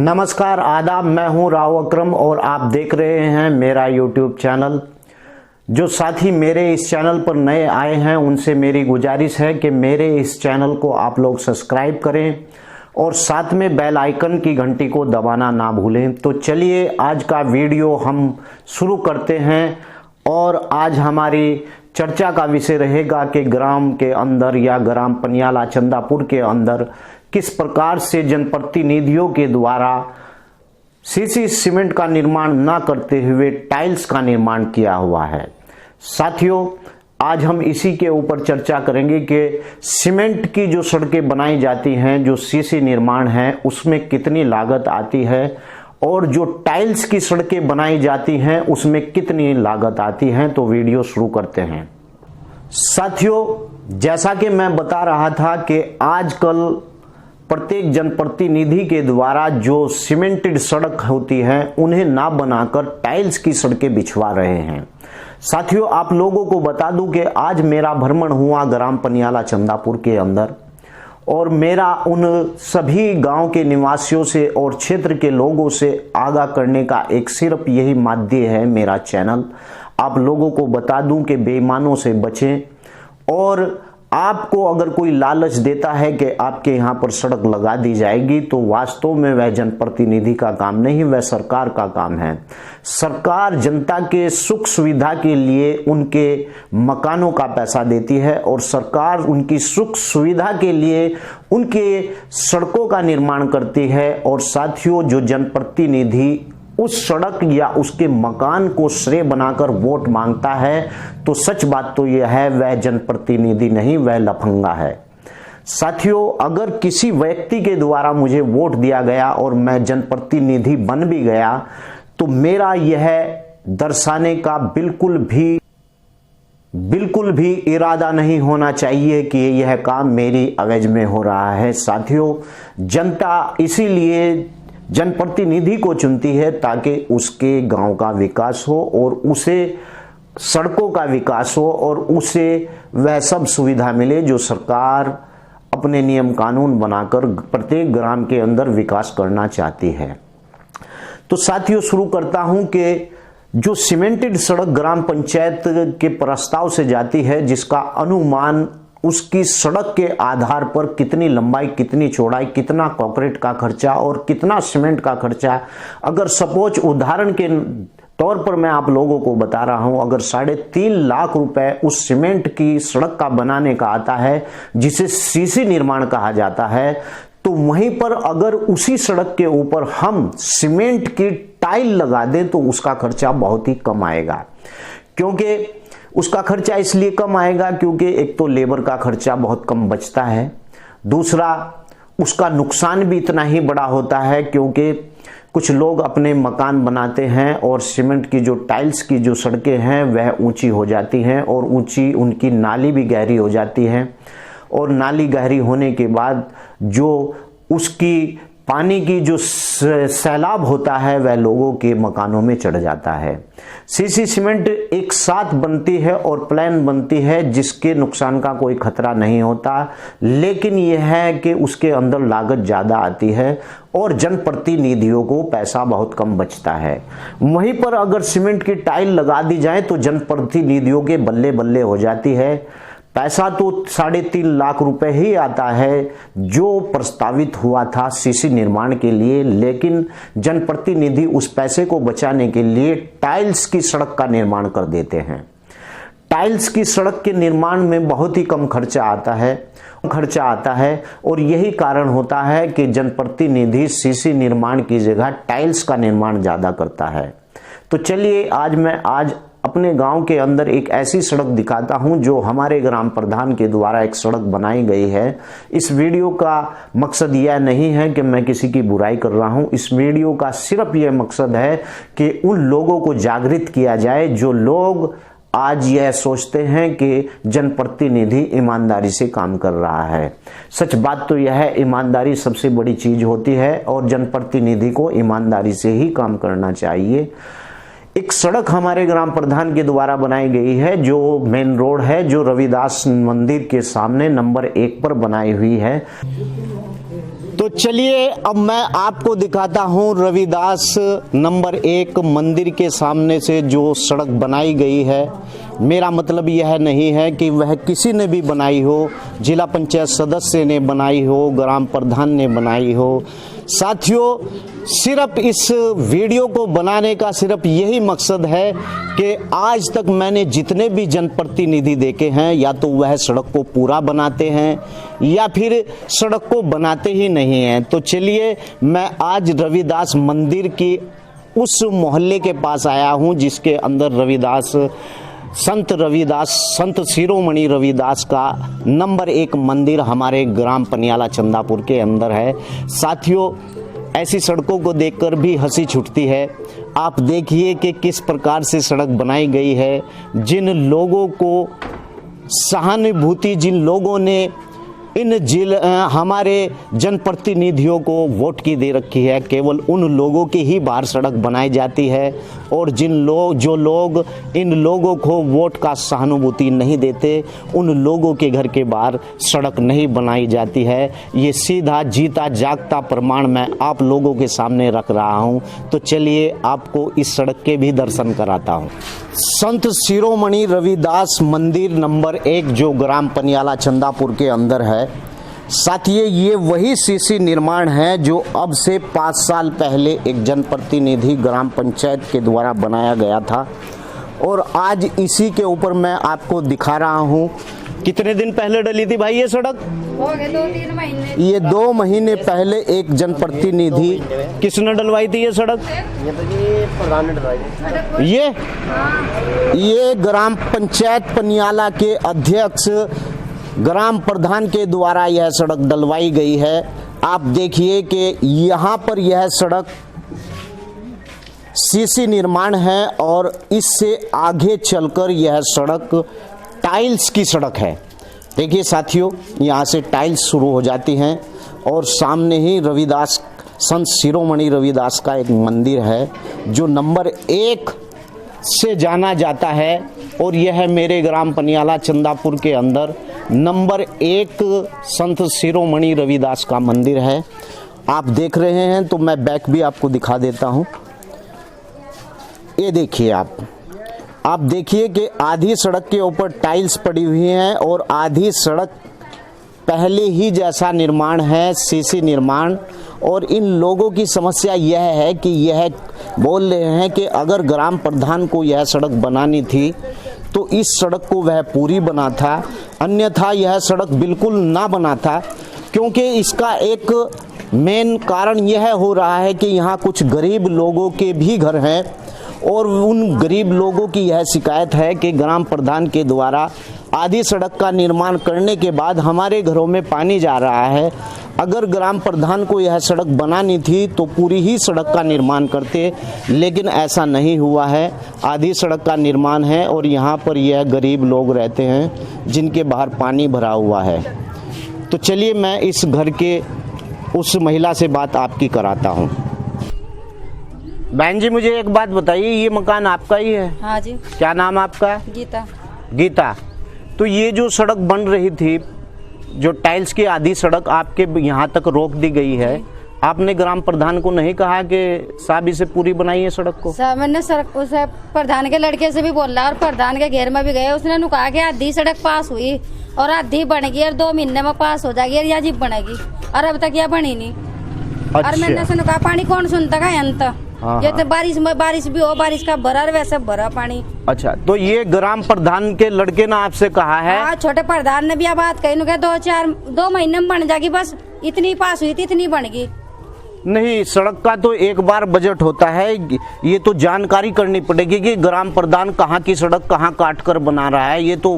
नमस्कार आदाब, मैं हूं राव अकरम और आप देख रहे हैं मेरा यूट्यूब चैनल। जो साथी मेरे इस चैनल पर नए आए हैं उनसे मेरी गुजारिश है कि मेरे इस चैनल को आप लोग सब्सक्राइब करें और साथ में बेल आइकन की घंटी को दबाना ना भूलें। तो चलिए आज का वीडियो हम शुरू करते हैं और आज हमारी चर्चा का विषय रहेगा कि ग्राम के अंदर या ग्राम पनियाला चंदापुर के अंदर किस प्रकार से जनप्रतिनिधियों के द्वारा सीसी सीमेंट का निर्माण न करते हुए टाइल्स का निर्माण किया हुआ है। साथियों, आज हम इसी के ऊपर चर्चा करेंगे कि सीमेंट की जो सड़कें बनाई जाती हैं, जो सीसी निर्माण है, उसमें कितनी लागत आती है और जो टाइल्स की सड़कें बनाई जाती हैं उसमें कितनी लागत आती है। तो वीडियो शुरू करते हैं। साथियों, जैसा कि मैं बता रहा था कि आजकल प्रत्येक जनप्रतिनिधि के द्वारा जो सीमेंटेड सड़क होती है उन्हें ना बनाकर टाइल्स की सड़कें बिछवा रहे हैं। साथियों, आप लोगों को बता दूं कि आज मेरा भ्रमण हुआ ग्राम पनियाला चंदापुर के अंदर और मेरा उन सभी गांव के निवासियों से और क्षेत्र के लोगों से आगाह करने का एक सिर्फ यही माध्यम है मेरा चैनल। आप लोगों को बता दूं कि बेईमानों से बचें और आपको अगर कोई लालच देता है कि आपके यहाँ पर सड़क लगा दी जाएगी तो वास्तव में वह जनप्रतिनिधि का काम नहीं, वह सरकार का काम है। सरकार जनता के सुख सुविधा के लिए उनके मकानों का पैसा देती है और सरकार उनकी सुख सुविधा के लिए उनके सड़कों का निर्माण करती है। और साथियों, जो जनप्रतिनिधि उस सड़क या उसके मकान को श्रेय बनाकर वोट मांगता है तो सच बात तो यह है वह जनप्रतिनिधि नहीं, वह लफंगा है। साथियों, अगर किसी व्यक्ति के द्वारा मुझे वोट दिया गया और मैं जनप्रतिनिधि बन भी गया तो मेरा यह दर्शाने का बिल्कुल भी इरादा नहीं होना चाहिए कि यह काम मेरी अवैध में हो रहा है। साथियों, जनता इसीलिए जनप्रतिनिधि को चुनती है ताकि उसके गांव का विकास हो और उसे सड़कों का विकास हो और उसे वह सब सुविधा मिले जो सरकार अपने नियम कानून बनाकर प्रत्येक ग्राम के अंदर विकास करना चाहती है। तो साथियों, शुरू करता हूं कि जो सीमेंटेड सड़क ग्राम पंचायत के प्रस्ताव से जाती है, जिसका अनुमान उसकी सड़क के आधार पर कितनी लंबाई, कितनी चौड़ाई, कितना कंक्रीट का खर्चा और कितना सीमेंट का खर्चा, अगर सपोज उदाहरण के तौर पर मैं आप लोगों को बता रहा हूं, अगर 3.5 लाख रुपए उस सीमेंट की सड़क का बनाने का आता है जिसे सीसी निर्माण कहा जाता है, तो वहीं पर अगर उसी सड़क के ऊपर हम सीमेंट की टाइल लगा दें तो उसका खर्चा बहुत ही कम आएगा। क्योंकि उसका खर्चा इसलिए कम आएगा क्योंकि एक तो लेबर का खर्चा बहुत कम बचता है, दूसरा उसका नुकसान भी इतना ही बड़ा होता है क्योंकि कुछ लोग अपने मकान बनाते हैं और सीमेंट की जो टाइल्स की जो सड़कें हैं वह ऊंची हो जाती हैं और ऊंची उनकी नाली भी गहरी हो जाती है और नाली गहरी होने के बाद जो उसकी पानी की जो सैलाब होता है वह लोगों के मकानों में चढ़ जाता है। सीसी सीमेंट एक साथ बनती है और प्लान बनती है जिसके नुकसान का कोई खतरा नहीं होता, लेकिन यह है कि उसके अंदर लागत ज़्यादा आती है और जनप्रतिनिधियों को पैसा बहुत कम बचता है। वहीं पर अगर सीमेंट की टाइल लगा दी जाए तो जनप्रतिनिधियों के बल्ले बल्ले हो जाती है। पैसा तो 3.5 लाख रुपए ही आता है जो प्रस्तावित हुआ था सीसी निर्माण के लिए, लेकिन जनप्रतिनिधि उस पैसे को बचाने के लिए टाइल्स की सड़क का निर्माण कर देते हैं। टाइल्स की सड़क के निर्माण में बहुत ही कम खर्चा आता है और यही कारण होता है कि जनप्रतिनिधि सीसी निर्माण की जगह टाइल्स का निर्माण ज्यादा करता है। तो चलिए आज अपने गांव के अंदर एक ऐसी सड़क दिखाता हूं जो हमारे ग्राम प्रधान के द्वारा एक सड़क बनाई गई है। इस वीडियो का मकसद यह नहीं है कि मैं किसी की बुराई कर रहा हूं, इस वीडियो का सिर्फ यह मकसद है कि उन लोगों को जागृत किया जाए जो लोग आज यह सोचते हैं कि जनप्रतिनिधि ईमानदारी से काम कर रहा है। सच बात तो यह है, ईमानदारी सबसे बड़ी चीज होती है और जनप्रतिनिधि को ईमानदारी से ही काम करना चाहिए। एक सड़क हमारे ग्राम प्रधान के द्वारा बनाई गई है जो मेन रोड है, जो रविदास मंदिर के सामने नंबर 1 पर बनाई हुई है। तो चलिए अब मैं आपको दिखाता हूं रविदास नंबर 1 मंदिर के सामने से जो सड़क बनाई गई है। मेरा मतलब यह नहीं है कि वह किसी ने भी बनाई हो, जिला पंचायत सदस्य ने बनाई हो, ग्राम प्रधान ने बनाई हो। साथियों, सिर्फ इस वीडियो को बनाने का सिर्फ यही मकसद है कि आज तक मैंने जितने भी जनप्रतिनिधि देखे हैं, या तो वह सड़क को पूरा बनाते हैं या फिर सड़क को बनाते ही नहीं हैं। तो चलिए मैं आज रविदास मंदिर की उस मोहल्ले के पास आया हूं जिसके अंदर संत शिरोमणि रविदास का नंबर 1 मंदिर हमारे ग्राम पनियाला चंदापुर के अंदर है। साथियों, ऐसी सड़कों को देखकर भी हंसी छूटती है। आप देखिए कि किस प्रकार से सड़क बनाई गई है। जिन लोगों को सहानुभूति, जिन लोगों ने हमारे जनप्रतिनिधियों को वोट की दे रखी है, केवल उन लोगों की ही बाहर सड़क बनाई जाती है, और जो लोग इन लोगों को वोट का सहानुभूति नहीं देते, उन लोगों के घर के बाहर सड़क नहीं बनाई जाती है। ये सीधा जीता जागता प्रमाण मैं आप लोगों के सामने रख रहा हूं। तो चलिए आपको इस सड़क के भी दर्शन कराता हूं। संत शिरोमणि रविदास मंदिर नंबर 1 जो ग्राम पनियाला चंदापुर के अंदर है। साथियों, ये वही सीसी निर्माण है जो अब से 5 साल पहले एक जनप्रतिनिधि ग्राम पंचायत के द्वारा बनाया गया था, और आज इसी के ऊपर मैं आपको दिखा रहा हूँ। कितने दिन पहले डली थी भाई ये सड़क? हो गए 2-3 महीने। ये 2 महीने पहले एक जनप्रतिनिधि, किसने डलवाई थी ये सड़क? ये प्रधान ने डलवाई थी। ये ग्राम पंचायत पनियाला के अध्यक्ष ग्राम प्रधान के द्वारा यह सड़क डलवाई गई है। आप देखिए कि यहाँ पर यह सड़क सीसी निर्माण है, और इससे आगे चलकर यह सड़क टाइल्स की सड़क है। देखिए साथियों, यहाँ से टाइल्स शुरू हो जाती हैं, और सामने ही रविदास, संत शिरोमणि रविदास का एक मंदिर है जो नंबर 1 से जाना जाता है, और यह मेरे ग्राम पनियाला चंदापुर के अंदर नंबर 1 संत शिरोमणि रविदास का मंदिर है। आप देख रहे हैं तो मैं बैक भी आपको दिखा देता हूँ। ये देखिए आप देखिए कि आधी सड़क के ऊपर टाइल्स पड़ी हुई हैं, और आधी सड़क पहले ही जैसा निर्माण है, सीसी निर्माण। और इन लोगों की समस्या यह है कि यह बोल रहे हैं कि अगर ग्राम प्रधान को यह सड़क बनानी थी तो इस सड़क को वह पूरी बना था, अन्यथा यह सड़क बिल्कुल ना बना था। क्योंकि इसका एक मेन कारण यह हो रहा है कि यहाँ कुछ गरीब लोगों के भी घर हैं, और उन गरीब लोगों की यह शिकायत है कि ग्राम प्रधान के द्वारा आधी सड़क का निर्माण करने के बाद हमारे घरों में पानी जा रहा है। अगर ग्राम प्रधान को यह सड़क बनानी थी तो पूरी ही सड़क का निर्माण करते, लेकिन ऐसा नहीं हुआ है। आधी सड़क का निर्माण है, और यहाँ पर यह गरीब लोग रहते हैं जिनके बाहर पानी भरा हुआ है। तो चलिए मैं इस घर के उस महिला से बात आपकी कराता हूँ। बहन जी, मुझे एक बात बताइए, ये मकान आपका ही है? हाँ जी। क्या नाम आपका? गीता। तो ये जो सड़क बन रही थी, जो टाइल्स की आधी सड़क आपके यहाँ तक रोक दी गई है, आपने ग्राम प्रधान को नहीं कहा कि साहब इसे पूरी बनाइए सड़क को? साहब, मैंने सड़क उसे प्रधान के लड़के से भी बोला, और प्रधान के घेर में भी गए। उसने कहा कि आधी सड़क पास हुई और आधी बनेगी, और 2 महीने में पास हो जाएगी, और या जीप बनेगी, और अब तक यह बनी नहीं। अच्छा। और मैंने उसने कहा पानी कौन सुनता है अंत? ये तो बारिश भी हो, बारिश का भरा वैसे भरा पानी। अच्छा, तो ये ग्राम प्रधान के लड़के ने आपसे कहा है? हाँ, छोटे प्रधान ने भी यह बात कही, 2 महीने में बन जाएगी, बस इतनी पास हुई थी, इतनी बन गई। नहीं, सड़क का तो एक बार बजट होता है, ये तो जानकारी करनी पड़ेगी कि ग्राम प्रधान कहाँ की सड़क कहाँ काट कर बना रहा है। ये तो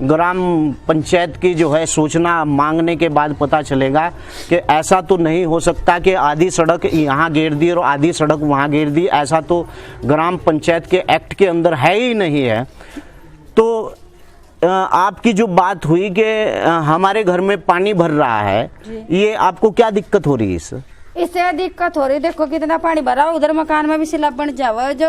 ग्राम पंचायत की जो है सूचना मांगने के बाद पता चलेगा कि ऐसा तो नहीं हो सकता कि आधी सड़क यहाँ घेर दी और आधी सड़क वहाँ घेर दी। ऐसा तो ग्राम पंचायत के एक्ट के अंदर है ही नहीं है। तो आपकी जो बात हुई कि हमारे घर में पानी भर रहा है, ये आपको क्या दिक्कत हो रही है? इससे दिक्कत हो रही, देखो कितना पानी भरा, उधर मकान में भी सिला बन जावा, जो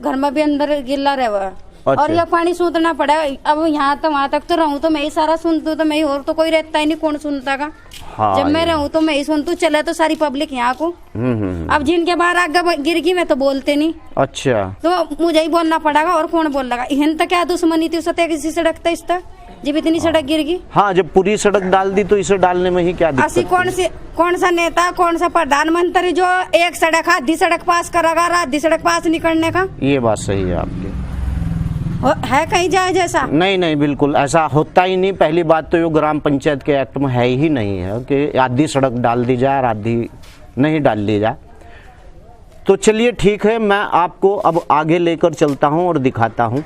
घर में भी अंदर गिल्ला रहा, और ये पानी सूतना पड़ा। अब यहाँ तो वहाँ तक तो रहूँ तो मैं ही सारा सुनती हूँ, तो मैं ही, और तो कोई रहता ही नहीं, कौन सुनता का। हाँ, जब मैं रहूँ तो मैं ही सुनती हूँ, चले तो सारी पब्लिक यहाँ को। अब जिनके बाहर आगे गिर गई मैं तो बोलते नहीं, अच्छा। तो मुझे ही बोलना पड़ेगा, और कौन बोलेगा। इहन तक क्या दुश्मनी थी उससे किसी सड़क तक इस तक जब इतनी सड़क गिर गई। हाँ, जब पूरी सड़क डाल दी तो इसे डालने में ही क्या दिक्कत असी कौन सा नेता, कौन सा प्रधानमंत्री जो एक सड़क आधी सड़क पास करेगा, आधी सड़क पास नहीं करने का। ये बात सही है आपकी। है कहीं जाए जैसा? नहीं नहीं, बिल्कुल ऐसा होता ही नहीं। पहली बात तो ये ग्राम पंचायत के एक्ट में है ही नहीं है कि आधी सड़क डाल दी जाए और आधी नहीं डाल दी जाए। तो चलिए ठीक है, मैं आपको अब आगे लेकर चलता हूँ और दिखाता हूँ।